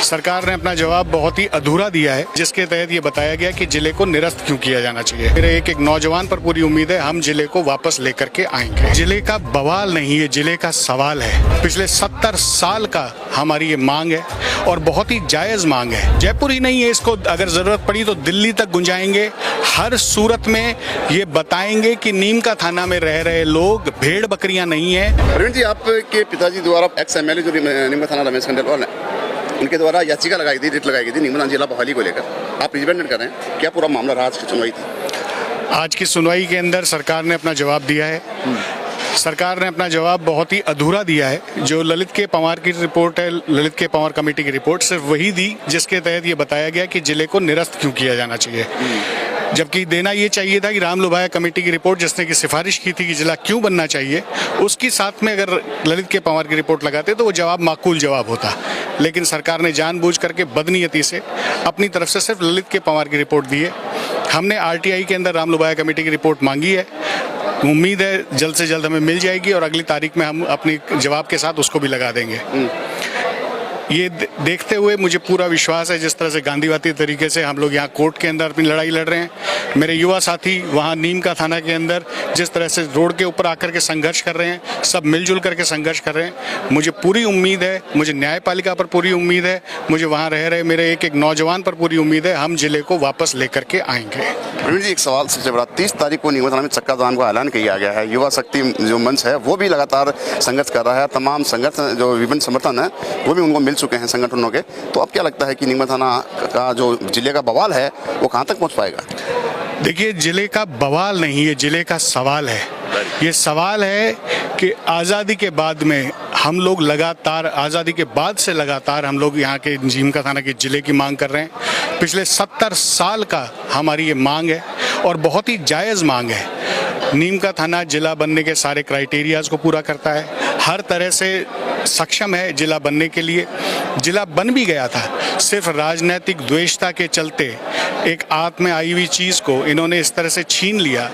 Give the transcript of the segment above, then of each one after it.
सरकार ने अपना जवाब बहुत ही अधूरा दिया है, जिसके तहत ये बताया गया कि जिले को निरस्त क्यों किया जाना चाहिए। मेरे एक नौजवान पर पूरी उम्मीद है हम जिले को वापस लेकर के आएंगे। जिले का बवाल नहीं है, जिले का सवाल है। पिछले 70 साल का हमारी ये मांग है और बहुत ही जायज मांग है। जयपुर ही नहीं है, इसको अगर जरूरत पड़ी तो दिल्ली तक गुंजाएंगे। हर सूरत में ये बताएंगे कि नीम का थाना में रह रहे लोग भेड़ बकरियां नहीं है। प्रवीण जी, आपके पिताजी द्वारा एक्स एमएलए जो नीम थाना रमेश खंडेलवाल है, उनके द्वारा याचिका लगाई थी, रिट लगाई गई थी नीमच जिला बहाली को लेकर। आप रिप्रेजेंट कर रहे हैं, क्या पूरा मामला रहा आज की सुनवाई थी? आज की सुनवाई के अंदर सरकार ने अपना जवाब दिया है। सरकार ने अपना जवाब बहुत ही अधूरा दिया है। जो ललित के पंवार की रिपोर्ट है, ललित के पंवार कमेटी की रिपोर्ट सिर्फ वही दी जिसके तहत ये बताया गया कि जिले को निरस्त क्यों किया जाना चाहिए। जबकि देना ये चाहिए था कि राम लुभाया कमेटी की रिपोर्ट जिसने की सिफारिश की थी कि जिला क्यों बनना चाहिए, उसकी साथ में अगर ललित के पंवार की रिपोर्ट लगाते तो वो जवाब माकूल जवाब होता। लेकिन सरकार ने जानबूझ करके बदनीयती से अपनी तरफ से सिर्फ ललित के पंवार की रिपोर्ट दी है। हमने आरटीआई के अंदर राम लुभाया कमेटी की रिपोर्ट मांगी है। उम्मीद है जल्द से जल्द हमें मिल जाएगी और अगली तारीख में हम अपने जवाब के साथ उसको भी लगा देंगे। ये देखते हुए मुझे पूरा विश्वास है, जिस तरह से गांधीवादी तरीके से हम लोग यहाँ कोर्ट के अंदर अपनी लड़ाई लड़ रहे हैं, मेरे युवा साथी वहाँ नीम का थाना के अंदर जिस तरह से रोड के ऊपर आकर के संघर्ष कर रहे हैं, सब मिलजुल करके संघर्ष कर रहे हैं। मुझे पूरी उम्मीद है, मुझे न्यायपालिका पर पूरी उम्मीद है, मुझे वहाँ रह रहे मेरे एक नौजवान पर पूरी उम्मीद है, हम जिले को वापस लेकर के आएंगे। प्रवीण जी, एक सवाल सबसे बड़ा, 30 तारीख को नीम थाना में चक्का जाम का ऐलान किया गया है। युवा शक्ति जो मंच है वो भी लगातार संघर्ष कर रहा है। तमाम संगठन जो विभिन्न समर्थन है वो भी उनको मिल चुके हैं संगठनों के। तो अब क्या लगता है कि नीम थाना का जो जिले का बवाल है वो कहाँ तक पहुँच पाएगा? देखिए, जिले का बवाल नहीं है, जिले का सवाल है। ये सवाल है कि आज़ादी के बाद में हम लोग लगातार, आज़ादी के बाद से लगातार हम लोग यहाँ के नीम का थाना के जिले की मांग कर रहे हैं। पिछले 70 साल का हमारी ये मांग है और बहुत ही जायज़ मांग है। नीम का थाना जिला बनने के सारे क्राइटेरियाज को पूरा करता है, हर तरह से सक्षम है जिला बनने के लिए। जिला बन भी गया था, सिर्फ राजनीतिक द्वेषता के चलते एक आत्म में आई हुई चीज़ को इन्होंने इस तरह से छीन लिया।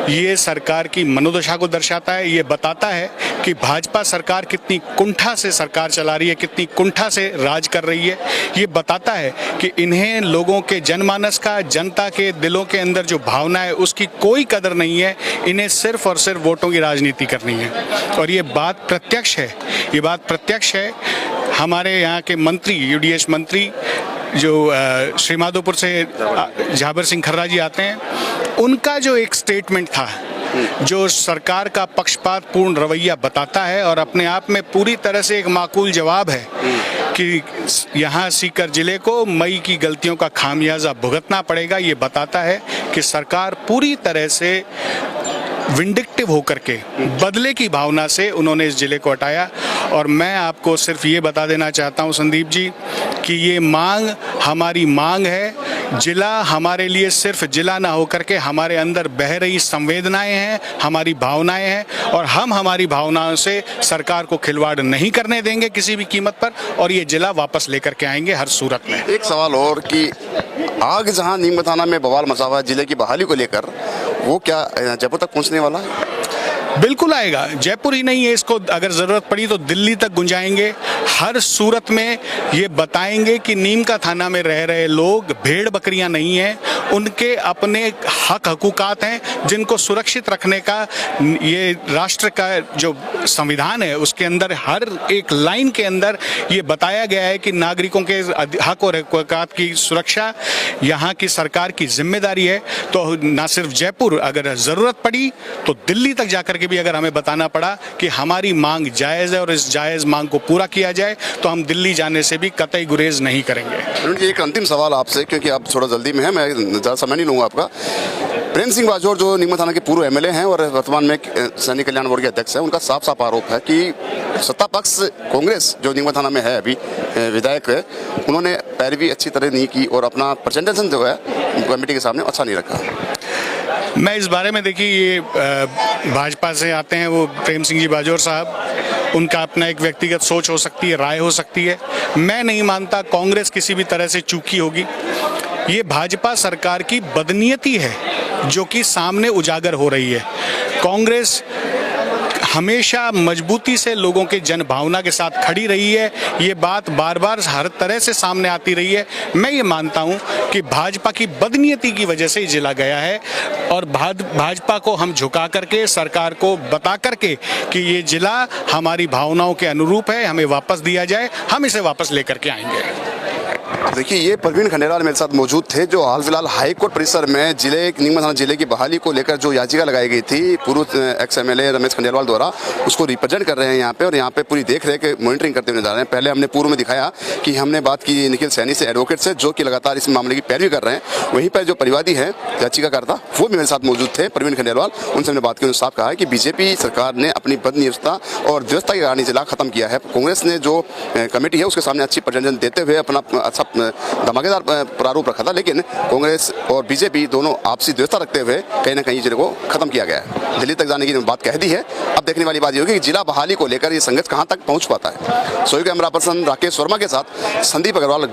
ये सरकार की मनोदशा को दर्शाता है। ये बताता है कि भाजपा सरकार कितनी कुंठा से सरकार चला रही है, कितनी कुंठा से राज कर रही है। ये बताता है कि इन्हें लोगों के जनमानस का, जनता के दिलों के अंदर जो भावना है उसकी कोई कदर नहीं है। इन्हें सिर्फ और सिर्फ वोटों की राजनीति करनी है। और ये बात प्रत्यक्ष है, ये बात प्रत्यक्ष है। हमारे यहाँ के मंत्री, यूडीएच मंत्री जो श्री माधोपुर से झाबर सिंह खर्रा जी आते हैं, उनका जो एक स्टेटमेंट था जो सरकार का पक्षपातपूर्ण रवैया बताता है और अपने आप में पूरी तरह से एक माकूल जवाब है कि यहाँ सीकर जिले को मई की गलतियों का खामियाजा भुगतना पड़ेगा। ये बताता है कि सरकार पूरी तरह से विंडिक्टिव होकर के, बदले की भावना से उन्होंने इस जिले को हटाया। और मैं आपको सिर्फ ये बता देना चाहता हूँ संदीप जी कि ये मांग हमारी मांग है। जिला हमारे लिए सिर्फ जिला ना होकर के हमारे अंदर बह रही संवेदनाएं हैं, हमारी भावनाएं हैं और हम हमारी भावनाओं से सरकार को खिलवाड़ नहीं करने देंगे किसी भी कीमत पर, और ये जिला वापस लेकर के आएंगे हर सूरत में। एक सवाल और कि आग जहां नीम थाना में बवाल मचा हुआ है जिले की बहाली को लेकर, वो क्या जयपुर तक पहुंचने वाला है? बिल्कुल आएगा। जयपुर ही नहीं है, इसको अगर जरूरत पड़ी तो दिल्ली तक गुंजाएंगे। हर सूरत में ये बताएंगे कि नीम का थाना में रह रहे लोग भेड़ बकरियां नहीं हैं, उनके अपने हक हकूकात हैं जिनको सुरक्षित रखने का ये राष्ट्र का जो संविधान है उसके अंदर हर एक लाइन के अंदर ये बताया गया है कि नागरिकों के हक और हकूकात की सुरक्षा यहाँ की सरकार की जिम्मेदारी है। तो ना सिर्फ जयपुर, अगर ज़रूरत पड़ी तो दिल्ली तक जाकर के भी अगर हमें बताना पड़ा कि हमारी मांग जायज़ है और इस जायज़ मांग को पूरा किया जाए तो हम दिल्ली जाने से भी कतई गुरेज नहीं करेंगे। एक अंतिम सवाल आपसे, क्योंकि आप थोड़ा जल्दी में है, मैं ज़्यादा समय नहीं लूँगा आपका। प्रेम सिंह बाजोर जो नीम थाना के पूर्व एमएलए हैं और वर्तमान में सैनिक कल्याण बोर्ड के अध्यक्ष हैं, उनका साफ साफ आरोप है कि सत्ता पक्ष कांग्रेस जो नीम थाना में है अभी विधायक है, उन्होंने पैरवी अच्छी तरह नहीं की और अपना प्रेजेंटेशन जो है कमेटी के सामने अच्छा नहीं रखा। मैं इस बारे में, देखिए, ये भाजपा से आते हैं वो प्रेम सिंह जी बाजोर साहब, उनका अपना एक व्यक्तिगत सोच हो सकती है, राय हो सकती है। मैं नहीं मानता कांग्रेस किसी भी तरह से चूकी होगी। ये भाजपा सरकार की बदनीयती है जो कि सामने उजागर हो रही है। कांग्रेस हमेशा मजबूती से लोगों के जन भावना के साथ खड़ी रही है। ये बात बार बार हर तरह से सामने आती रही है। मैं ये मानता हूँ कि भाजपा की बदनीयती की वजह से ये जिला गया है और भाजपा को हम झुका करके, सरकार को बता करके कि ये जिला हमारी भावनाओं के अनुरूप है, हमें वापस दिया जाए, हम इसे वापस लेकर के आएंगे। देखिए, ये प्रवीण खंडेलवाल मेरे साथ मौजूद थे, जो हाल फिलहाल हाई कोर्ट परिसर में नीमच थाना जिले की बहाली को लेकर जो याचिका लगाई गई थी पूर्व एक्स एमएलए रमेश खंडेलवाल द्वारा, उसको रिप्रेजेंट कर रहे हैं यहाँ पे और यहाँ पे पूरी देख रेख मॉनिटरिंग करते हुए नजर आ रहे हैं। पहले हमने पूर्व में दिखाया कि हमने बात की निखिल सैनी से, एडवोकेट से, जो कि लगातार इस मामले की पैरवी कर रहे हैं। वहीं पर जो परिवादी है याचिकाकर्ता, वो भी मेरे साथ मौजूद थे, प्रवीण खंडेलवाल। उनसे हमने बात की, उन्होंने साफ कहा है कि बीजेपी सरकार ने अपनी बदनीयता और व्यवस्था के कारण जिला खत्म किया है। कांग्रेस ने जो कमेटी है उसके सामने अच्छी प्रेजेंटेशन देते हुए अपना अच्छा धमाकेदार प्रारूप रखा था, लेकिन कांग्रेस और बीजेपी दोनों आपसी व्यवस्था रखते हुए कहीं ना कहीं जिले को खत्म किया गया है। दिल्ली तक जाने की बात कह दी है। अब देखने वाली बात ये होगी कि जिला बहाली को लेकर ये संघर्ष कहां तक पहुंच पाता है। सोई कैमरा पर्सन राकेश वर्मा के साथ संदीप अग्रवाल।